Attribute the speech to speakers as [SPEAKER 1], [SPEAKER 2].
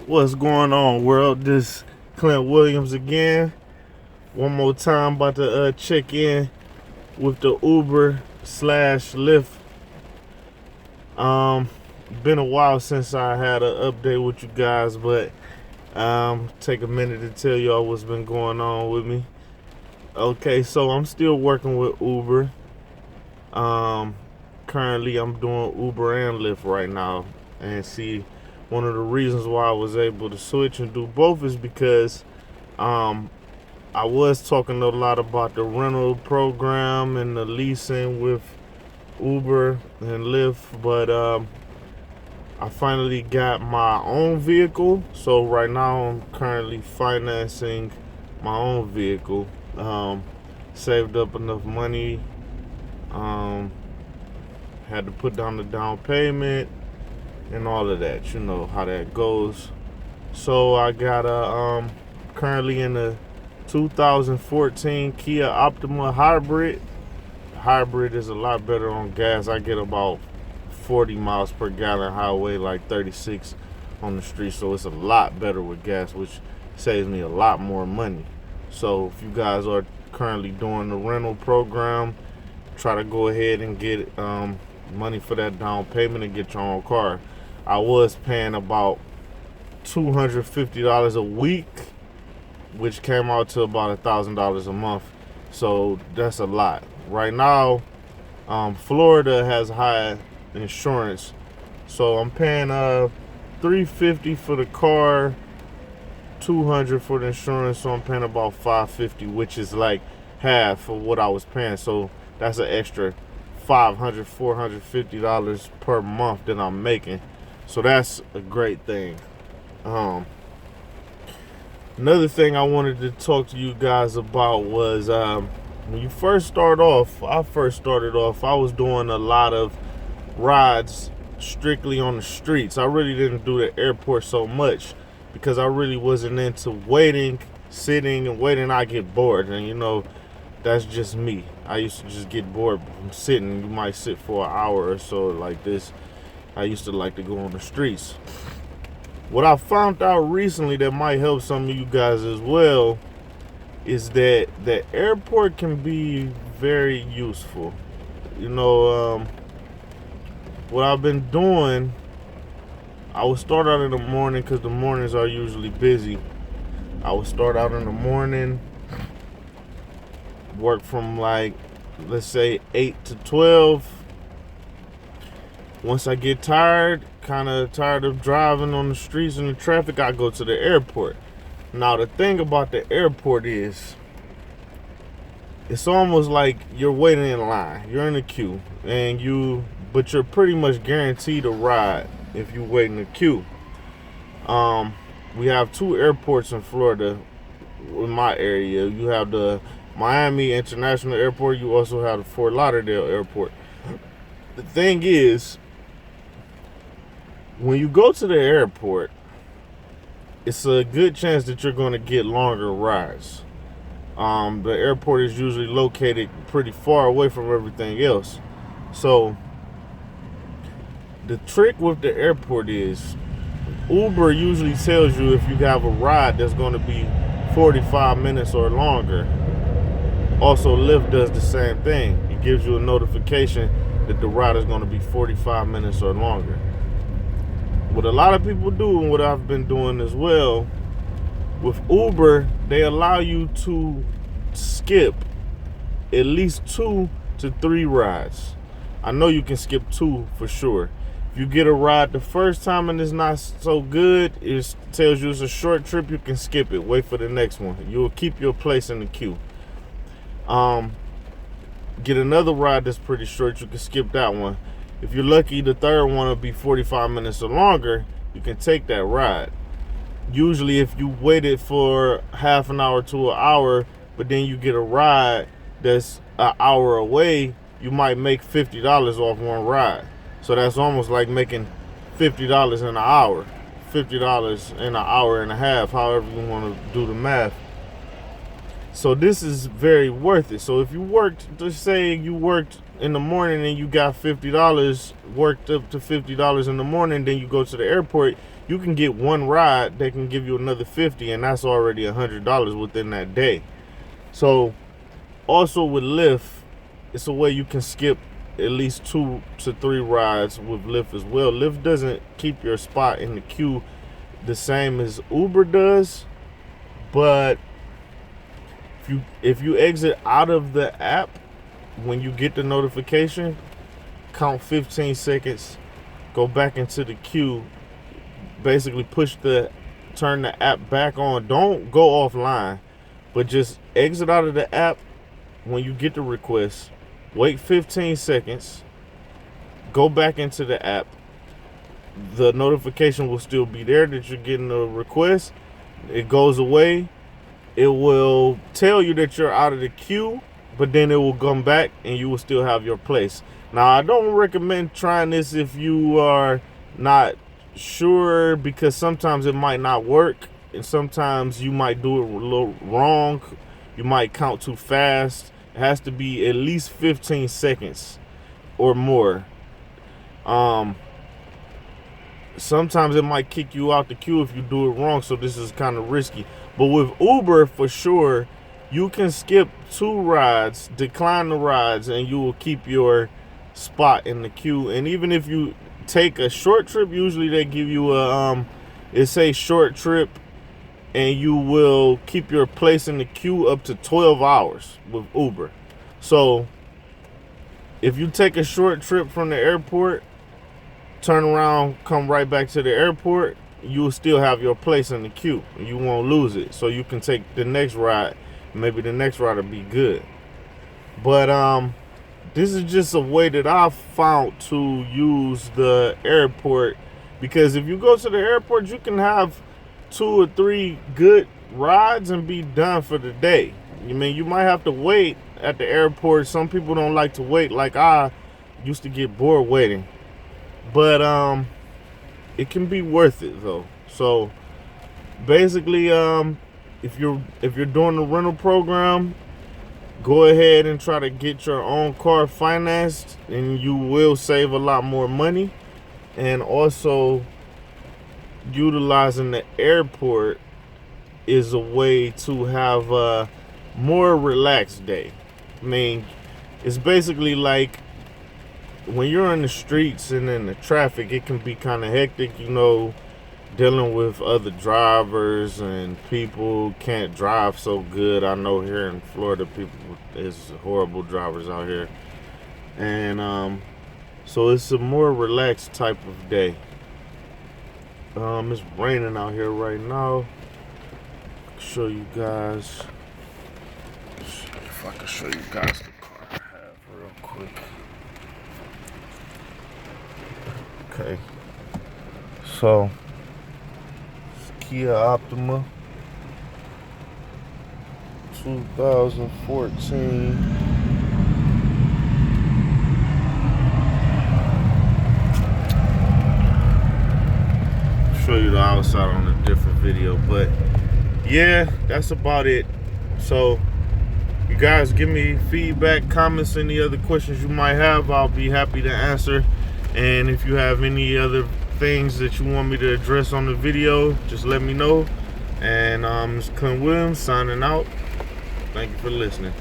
[SPEAKER 1] What's going on, world? This Clint Williams again. One more time, about to check in with the Uber slash Lyft. Been a while since I had an update with you guys, but take a minute to tell y'all what's been going on with me. Okay, so I'm still working with Uber. Currently I'm doing Uber and Lyft right now, and see, one of the reasons why I was able to switch and do both is because I was talking a lot about the rental program and the leasing with Uber and Lyft, but I finally got my own vehicle. So right now I'm currently financing my own vehicle. Saved up enough money. Had to put down the down payment and all of that. You know how that goes. So I got a currently in the 2014 Kia Optima Hybrid. Hybrid is a lot better on gas. I get about 40 miles per gallon highway, like 36 on the street. So it's a lot better with gas, which saves me a lot more money. So if you guys are currently doing the rental program, try to go ahead and get money for that down payment and get your own car. I was paying about $250 a week, which came out to about $1,000 a month. So that's a lot. Right now, Florida has high insurance, so I'm paying $350 for the car, $200 for the insurance. So I'm paying about $550, which is like half of what I was paying. So that's an extra $450 per month that I'm making. So that's a great thing. Another thing I wanted to talk to you guys about was when you first start off, I was doing a lot of rides strictly on the streets. I really didn't do the airport so much because I really wasn't into sitting and waiting. I get bored, and you know, that's just me. I used to just get bored from sitting. You might sit for an hour or so like this. I used to like to go on the streets. What I found out recently that might help some of you guys as well is that the airport can be very useful. You know, what I've been doing, I would start out in the morning because the mornings are usually busy. I would start out in the morning, work from like, let's say 8 to 12. Once I get kind of tired of driving on the streets and the traffic, I go to the airport. Now the thing about the airport is, it's almost like you're waiting in line. You're in a queue, but you're pretty much guaranteed a ride if you wait in the queue. We have two airports in Florida, in my area. You have the Miami International Airport. You also have the Fort Lauderdale Airport. The thing is, when you go to the airport, it's a good chance that you're going to get longer rides. The airport is usually located pretty far away from everything else. So the trick with the airport is, Uber usually tells you if you have a ride that's going to be 45 minutes or longer. Also, Lyft does the same thing. It gives you a notification that the ride is going to be 45 minutes or longer. What a lot of people do, and what I've been doing as well, with Uber, they allow you to skip at least 2 to 3 rides. I know you can skip 2 for sure. If you get a ride the first time and it's not so good, it tells you it's a short trip, you can skip it. Wait for the next one. You'll keep your place in the queue. Get another ride that's pretty short, you can skip that one. If you're lucky, the third one will be 45 minutes or longer. You can take that ride. Usually if you waited for half an hour to an hour, but then you get a ride that's an hour away, you might make $50 off one ride. So that's almost like making $50 in an hour. $50 in an hour and a half, however you want to do the math. So this is very worth it. So if you worked, let's say you worked in the morning and you got $50, worked up to $50 in the morning, then you go to the airport, you can get one ride, they can give you another 50, and that's already $100 within that day. So also with Lyft, it's a way you can skip at least 2 to 3 rides with Lyft as well. Lyft doesn't keep your spot in the queue the same as Uber does, but if you exit out of the app when you get the notification, count 15 seconds, go back into the queue, basically turn the app back on. Don't go offline, but just exit out of the app when you get the request, wait 15 seconds, go back into the app. The notification will still be there that you're getting a request. It goes away. It will tell you that you're out of the queue, but then it will come back and you will still have your place. Now, I don't recommend trying this if you are not sure, because sometimes it might not work, and sometimes you might do it a little wrong. You might count too fast. It has to be at least 15 seconds or more. Sometimes it might kick you out the queue if you do it wrong, so this is kind of risky. But with Uber, for sure, you can skip 2 rides, decline the rides, and you will keep your spot in the queue. And even if you take a short trip, usually they give you a it's a short trip, and you will keep your place in the queue up to 12 hours with Uber. So if you take a short trip from the airport, turn around, come right back to the airport, you will still have your place in the queue. You won't lose it. So you can take the next ride. Maybe the next ride will be good. But this is just a way that I've found to use the airport, because if you go to the airport, you can have 2 or 3 good rides and be done for the day. You mean, you might have to wait at the airport. Some people don't like to wait. Like, I used to get bored waiting. But it can be worth it though. So basically, if you're doing the rental program, go ahead and try to get your own car financed, and you will save a lot more money. And also, utilizing the airport is a way to have a more relaxed day. I mean, it's basically like when you're in the streets and in the traffic, it can be kind of hectic, you know, dealing with other drivers, and people can't drive so good. I know here in Florida, people is horrible drivers out here. And so it's a more relaxed type of day. It's raining out here right now. I'll show you guys. If I can show you guys the car I have real quick. Okay. So, it's Kia Optima 2014. Show you the outside on a different video, but yeah, that's about it. So you guys give me feedback, comments, any other questions you might have, I'll be happy to answer. And if you have any other things that you want me to address on the video, just let me know. And it's Clint Williams signing out. Thank you for listening.